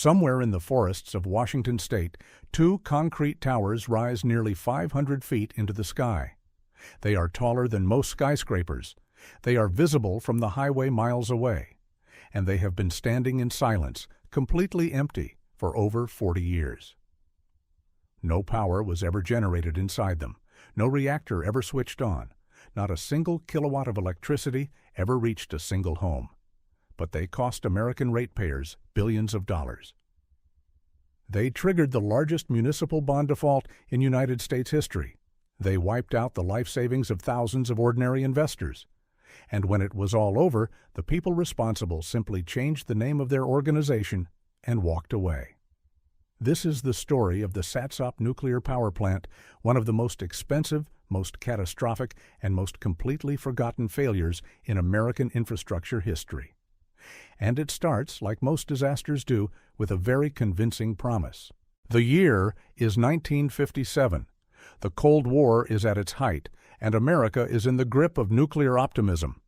Somewhere in the forests of Washington state, two concrete towers rise nearly 500 feet into the sky. They are taller than most skyscrapers. They are visible from the highway miles away. And they have been standing in silence, completely empty, for over 40 years. No power was ever generated inside them. No reactor ever switched on. Not a single kilowatt of electricity ever reached a single home. But they cost American ratepayers billions of dollars. They triggered the largest municipal bond default in United States history. They wiped out the life savings of thousands of ordinary investors. And when it was all over, the people responsible simply changed the name of their organization and walked away. This is the story of the Satsop Nuclear Power Plant, one of the most expensive, most catastrophic, and most completely forgotten failures in American infrastructure history. And it starts, like most disasters do, with a very convincing promise. The year is 1957. The Cold War is at its height, and America is in the grip of nuclear optimism.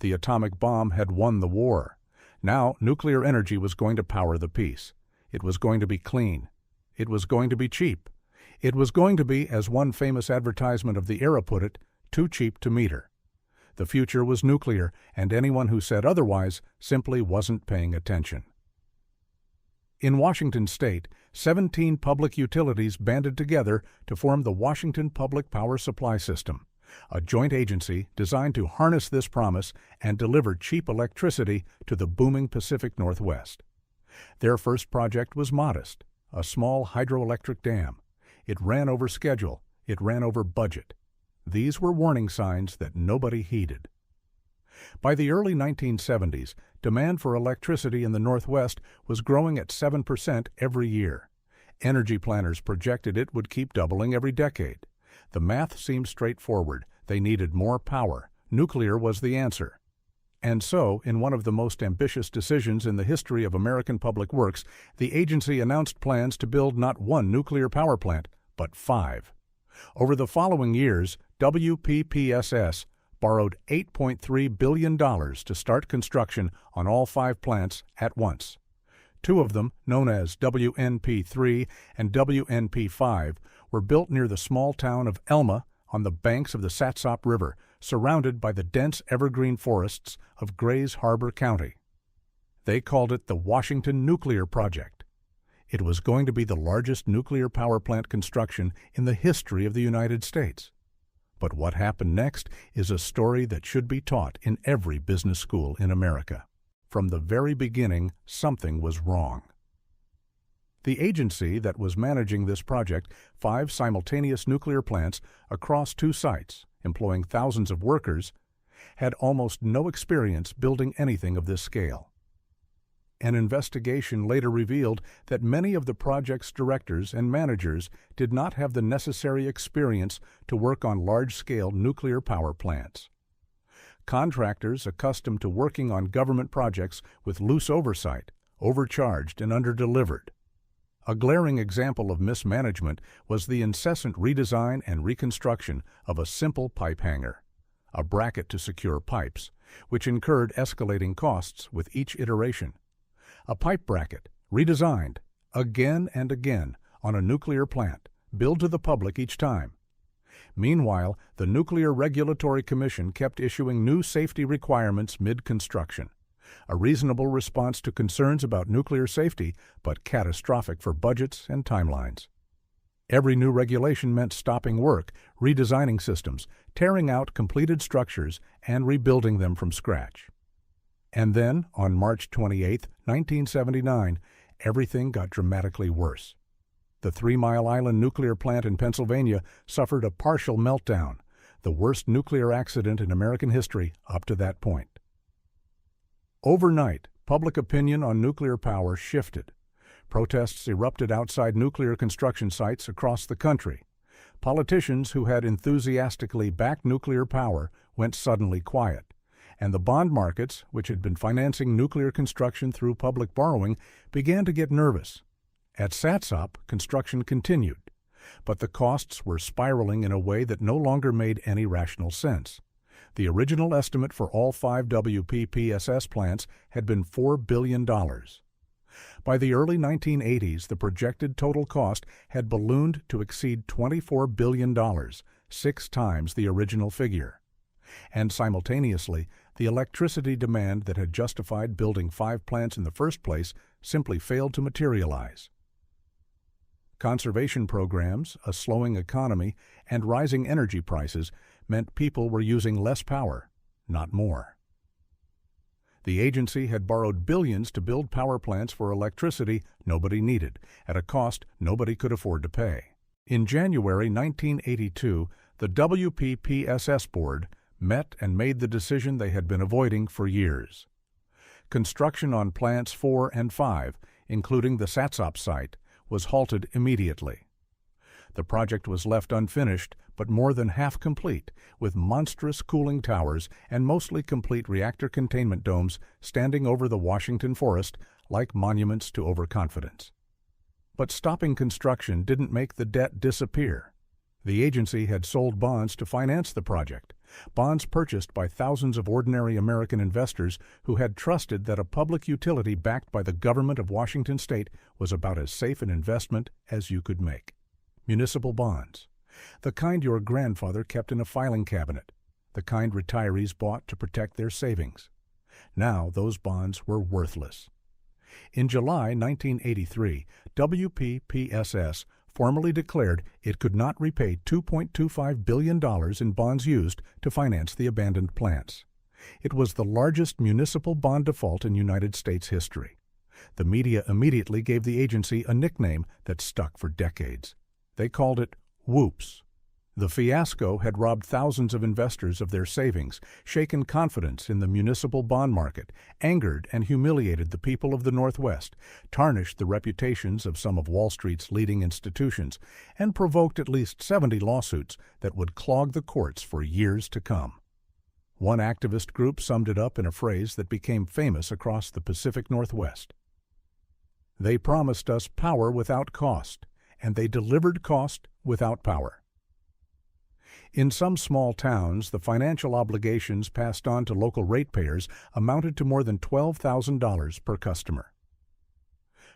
The atomic bomb had won the war. Now, nuclear energy was going to power the peace. It was going to be clean. It was going to be cheap. It was going to be, as one famous advertisement of the era put it, too cheap to meter. The future was nuclear, and anyone who said otherwise simply wasn't paying attention. In Washington state, 17 public utilities banded together to form the Washington Public Power Supply System, a joint agency designed to harness this promise and deliver cheap electricity to the booming Pacific Northwest. Their first project was modest, a small hydroelectric dam. It ran over schedule. It ran over budget. These were warning signs that nobody heeded. By the early 1970s, demand for electricity in the Northwest was growing at 7% every year. Energy planners projected it would keep doubling every decade. The math seemed straightforward. They needed more power. Nuclear was the answer. And so, in one of the most ambitious decisions in the history of American public works, the agency announced plans to build not one nuclear power plant, but 5. Over the following years, WPPSS borrowed $8.3 billion to start construction on all 5 plants at once. 2 of them, known as WNP3 and WNP5, were built near the small town of Elma on the banks of the Satsop River, surrounded by the dense evergreen forests of Grays Harbor County. They called it the Washington Nuclear Project. It was going to be the largest nuclear power plant construction in the history of the United States. But what happened next is a story that should be taught in every business school in America. From the very beginning, something was wrong. The agency that was managing this project, 5 simultaneous nuclear plants across 2 sites, employing thousands of workers, had almost no experience building anything of this scale. An investigation later revealed that many of the project's directors and managers did not have the necessary experience to work on large-scale nuclear power plants. Contractors accustomed to working on government projects with loose oversight, overcharged and underdelivered. A glaring example of mismanagement was the incessant redesign and reconstruction of a simple pipe hanger, a bracket to secure pipes, which incurred escalating costs with each iteration. A pipe bracket, redesigned again and again on a nuclear plant, billed to the public each time. Meanwhile, the Nuclear Regulatory Commission kept issuing new safety requirements mid-construction, a reasonable response to concerns about nuclear safety, but catastrophic for budgets and timelines. Every new regulation meant stopping work, redesigning systems, tearing out completed structures, and rebuilding them from scratch. And then, on March 28, 1979, everything got dramatically worse. The 3 Mile Island nuclear plant in Pennsylvania suffered a partial meltdown, the worst nuclear accident in American history up to that point. Overnight, public opinion on nuclear power shifted. Protests erupted outside nuclear construction sites across the country. Politicians who had enthusiastically backed nuclear power went suddenly quiet, and the bond markets, which had been financing nuclear construction through public borrowing, began to get nervous. At Satsop, construction continued, but the costs were spiraling in a way that no longer made any rational sense. The original estimate for all 5 WPPSS plants had been $4 billion. By the early 1980s, the projected total cost had ballooned to exceed $24 billion, 6 times the original figure. And simultaneously, the electricity demand that had justified building 5 plants in the first place simply failed to materialize. Conservation programs, a slowing economy, and rising energy prices meant people were using less power, not more. The agency had borrowed billions to build power plants for electricity nobody needed, at a cost nobody could afford to pay. In January 1982, the WPPSS board met and made the decision they had been avoiding for years. Construction on plants 4 and 5, including the Satsop site, was halted immediately. The project was left unfinished, but more than half complete, with monstrous cooling towers and mostly complete reactor containment domes standing over the Washington forest like monuments to overconfidence. But stopping construction didn't make the debt disappear. The agency had sold bonds to finance the project, bonds purchased by thousands of ordinary American investors who had trusted that a public utility backed by the government of Washington state was about as safe an investment as you could make. Municipal bonds, the kind your grandfather kept in a filing cabinet, the kind retirees bought to protect their savings. Now those bonds were worthless. In July 1983, WPPSS formally declared it could not repay $2.25 billion in bonds used to finance the abandoned plants. It was the largest municipal bond default in United States history. The media immediately gave the agency a nickname that stuck for decades. They called it Whoops. The fiasco had robbed thousands of investors of their savings, shaken confidence in the municipal bond market, angered and humiliated the people of the Northwest, tarnished the reputations of some of Wall Street's leading institutions, and provoked at least 70 lawsuits that would clog the courts for years to come. One activist group summed it up in a phrase that became famous across the Pacific Northwest. They promised us power without cost, and they delivered cost without power. In some small towns, the financial obligations passed on to local ratepayers amounted to more than $12,000 per customer.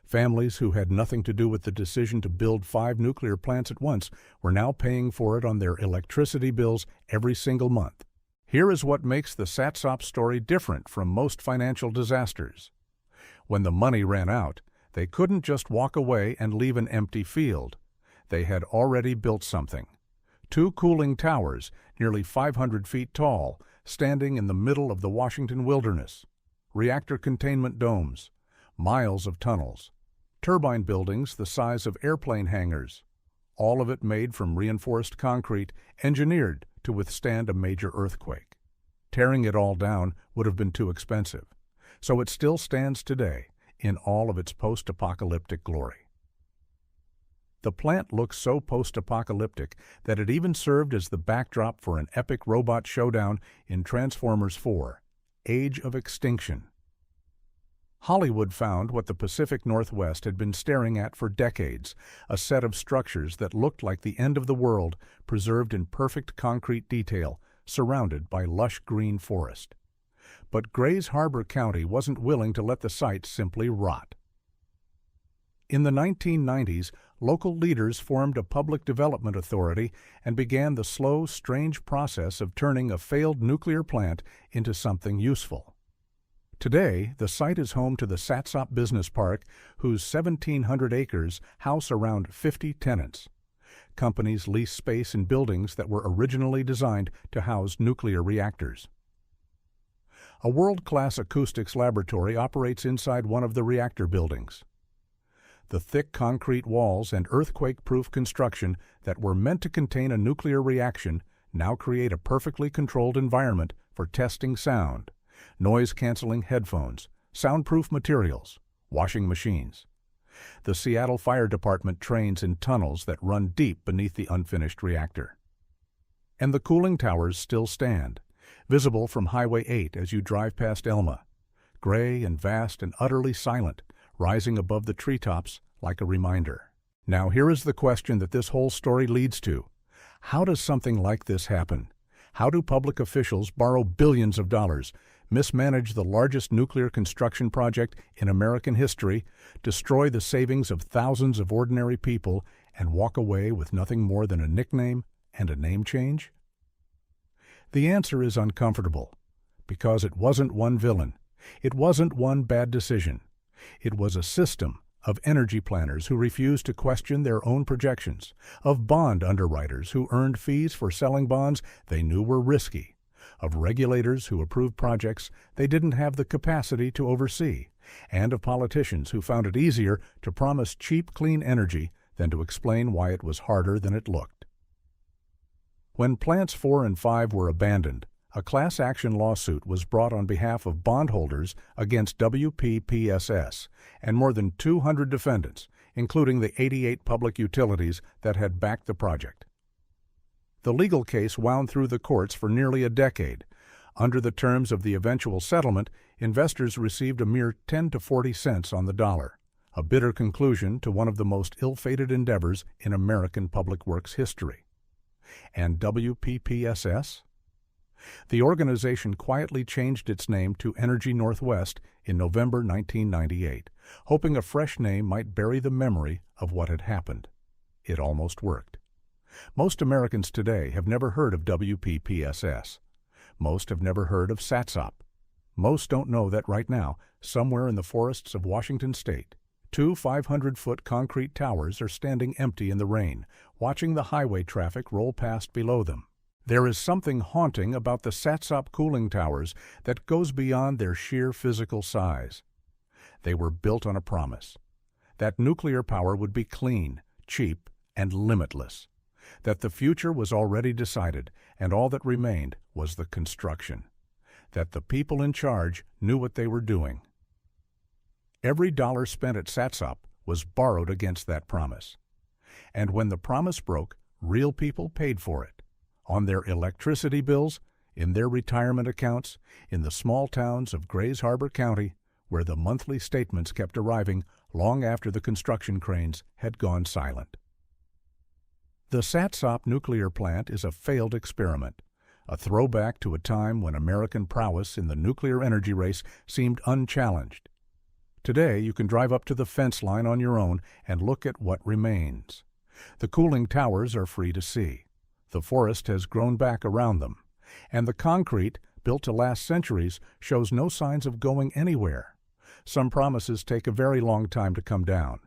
Families who had nothing to do with the decision to build 5 nuclear plants at once were now paying for it on their electricity bills every single month. Here is what makes the Satsop story different from most financial disasters. When the money ran out, they couldn't just walk away and leave an empty field. They had already built something. 2 cooling towers, nearly 500 feet tall, standing in the middle of the Washington wilderness, reactor containment domes, miles of tunnels, turbine buildings the size of airplane hangars, all of it made from reinforced concrete, engineered to withstand a major earthquake. Tearing it all down would have been too expensive, so it still stands today in all of its post-apocalyptic glory. The plant looks so post-apocalyptic that it even served as the backdrop for an epic robot showdown in Transformers 4, Age of Extinction. Hollywood found what the Pacific Northwest had been staring at for decades, a set of structures that looked like the end of the world, preserved in perfect concrete detail, surrounded by lush green forest. But Grays Harbor County wasn't willing to let the site simply rot. In the 1990s, local leaders formed a public development authority and began the slow, strange process of turning a failed nuclear plant into something useful. Today, the site is home to the Satsop Business Park, whose 1,700 acres house around 50 tenants. Companies lease space in buildings that were originally designed to house nuclear reactors. A world-class acoustics laboratory operates inside one of the reactor buildings. The thick concrete walls and earthquake-proof construction that were meant to contain a nuclear reaction now create a perfectly controlled environment for testing sound, noise-canceling headphones, soundproof materials, washing machines. The Seattle Fire Department trains in tunnels that run deep beneath the unfinished reactor. And the cooling towers still stand, visible from Highway 8 as you drive past Elma, gray and vast and utterly silent, rising above the treetops like a reminder. Now here is the question that this whole story leads to. How does something like this happen? How do public officials borrow billions of dollars, mismanage the largest nuclear construction project in American history, destroy the savings of thousands of ordinary people, and walk away with nothing more than a nickname and a name change? The answer is uncomfortable, because it wasn't one villain. It wasn't one bad decision. It was a system of energy planners who refused to question their own projections, of bond underwriters who earned fees for selling bonds they knew were risky, of regulators who approved projects they didn't have the capacity to oversee, and of politicians who found it easier to promise cheap, clean energy than to explain why it was harder than it looked. When Plants 4 and 5 were abandoned, a class action lawsuit was brought on behalf of bondholders against WPPSS and more than 200 defendants, including the 88 public utilities that had backed the project. The legal case wound through the courts for nearly a decade. Under the terms of the eventual settlement, investors received a mere 10 to 40 cents on the dollar, a bitter conclusion to one of the most ill-fated endeavors in American public works history. And WPPSS? The organization quietly changed its name to Energy Northwest in November 1998, hoping a fresh name might bury the memory of what had happened. It almost worked. Most Americans today have never heard of WPPSS. Most have never heard of Satsop. Most don't know that right now, somewhere in the forests of Washington state, two 500-foot concrete towers are standing empty in the rain, watching the highway traffic roll past below them. There is something haunting about the Satsop cooling towers that goes beyond their sheer physical size. They were built on a promise that nuclear power would be clean, cheap, and limitless, that the future was already decided and all that remained was the construction, that the people in charge knew what they were doing. Every dollar spent at Satsop was borrowed against that promise. And when the promise broke, real people paid for it. On their electricity bills, in their retirement accounts, in the small towns of Grays Harbor County, where the monthly statements kept arriving long after the construction cranes had gone silent. The Satsop Nuclear Plant is a failed experiment, a throwback to a time when American prowess in the nuclear energy race seemed unchallenged. Today, you can drive up to the fence line on your own and look at what remains. The cooling towers are free to see. The forest has grown back around them, and the concrete, built to last centuries, shows no signs of going anywhere. Some promises take a very long time to come down,